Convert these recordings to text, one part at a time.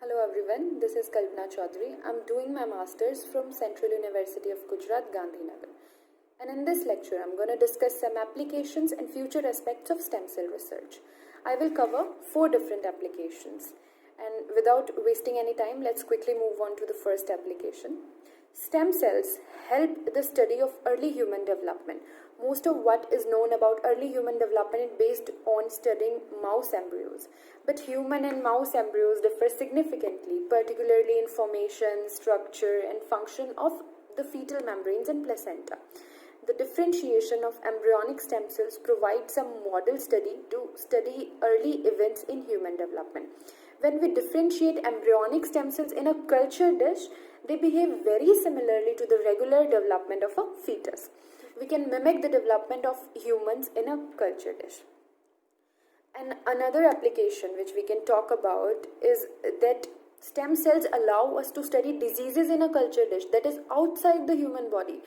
Hello everyone, this is Kalpana Chaudhary. I'm doing my Masters from Central University of Gujarat, Gandhinagar. And in this lecture, I'm going to discuss some applications and future aspects of stem cell research. I will cover 4 different applications. And without wasting any time, let's quickly move on to the first application. Stem cells help the study of early human development. Most of what is known about early human development is based on studying mouse embryos. But human and mouse embryos differ significantly, particularly in formation, structure, and function of the fetal membranes and placenta. The differentiation of embryonic stem cells provides a model study to study early events in human development. When we differentiate embryonic stem cells in a culture dish, they behave very similarly to the regular development of a fetus. We can mimic the development of humans in a culture dish. And another application which we can talk about is that stem cells allow us to study diseases in a culture dish that is outside the human body.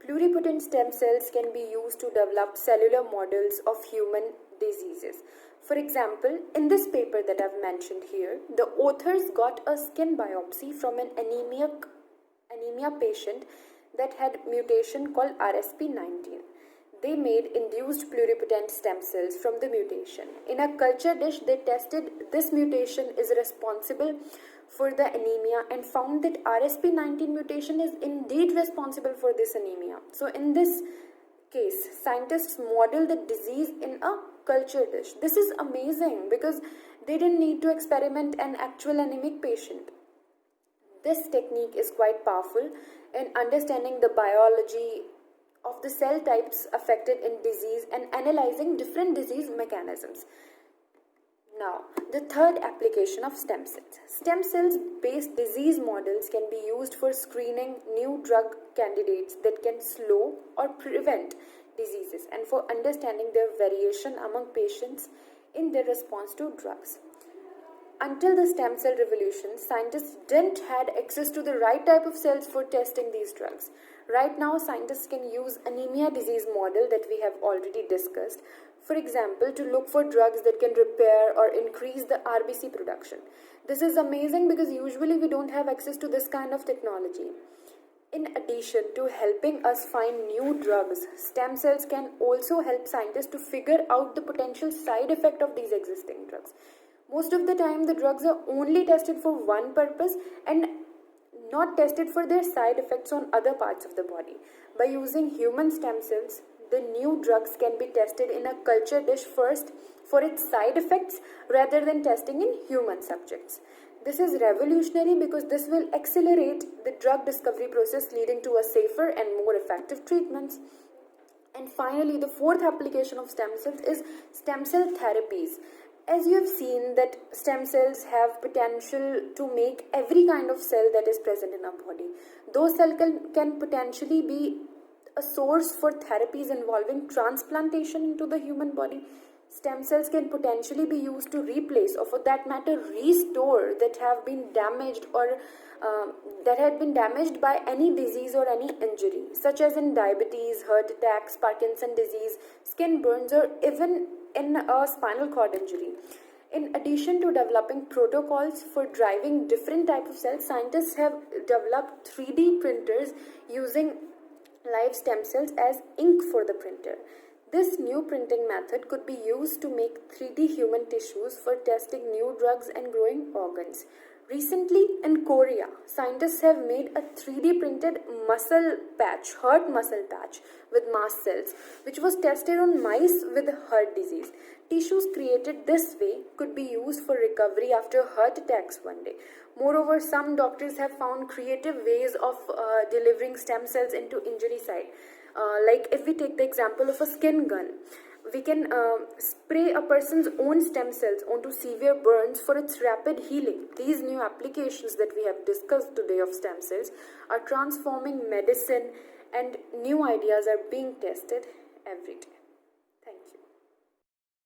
Pluripotent stem cells can be used to develop cellular models of human diseases. For example, in this paper that I've mentioned here, the authors got a skin biopsy from an anemia patient that had mutation called RSP19. They made induced pluripotent stem cells from the mutation. In a culture dish, they tested this mutation is responsible for the anemia and found that RSP19 mutation is indeed responsible for this anemia. So in this case, scientists modeled the disease in a culture dish. This is amazing because they didn't need to experiment an actual anemic patient. This technique is quite powerful in understanding the biology of the cell types affected in disease and analyzing different disease mechanisms. Now, the third application of stem cells. Stem cells based disease models can be used for screening new drug candidates that can slow or prevent diseases and for understanding their variation among patients in their response to drugs. Until the stem cell revolution, scientists didn't have access to the right type of cells for testing these drugs. Right now, scientists can use anemia disease model that we have already discussed, for example, to look for drugs that can repair or increase the RBC production. This is amazing because usually we don't have access to this kind of technology. In addition to helping us find new drugs, stem cells can also help scientists to figure out the potential side effect of these existing drugs. Most of the time, the drugs are only tested for one purpose and not tested for their side effects on other parts of the body. By using human stem cells, the new drugs can be tested in a culture dish first for its side effects rather than testing in human subjects. This is revolutionary because this will accelerate the drug discovery process, leading to a safer and more effective treatments. And finally, the fourth application of stem cells is stem cell therapies. As you have seen that stem cells have potential to make every kind of cell that is present in our body. Those cells can potentially be a source for therapies involving transplantation into the human body. Stem cells can potentially be used to replace or for that matter restore that have been damaged or that had been damaged by any disease or any injury, such as in diabetes, heart attacks, Parkinson's disease, skin burns, or even in a spinal cord injury. In addition to developing protocols for driving different types of cells, scientists have developed 3D printers using live stem cells as ink for the printer. This new printing method could be used to make 3D human tissues for testing new drugs and growing organs. Recently, in Korea, scientists have made a 3D printed muscle patch, heart muscle patch with mast cells, which was tested on mice with heart disease. Tissues created this way could be used for recovery after heart attacks one day. Moreover, some doctors have found creative ways of delivering stem cells into injury site. Like if we take the example of a skin gun, we can spray a person's own stem cells onto severe burns for its rapid healing. These new applications that we have discussed today of stem cells are transforming medicine, and new ideas are being tested every day.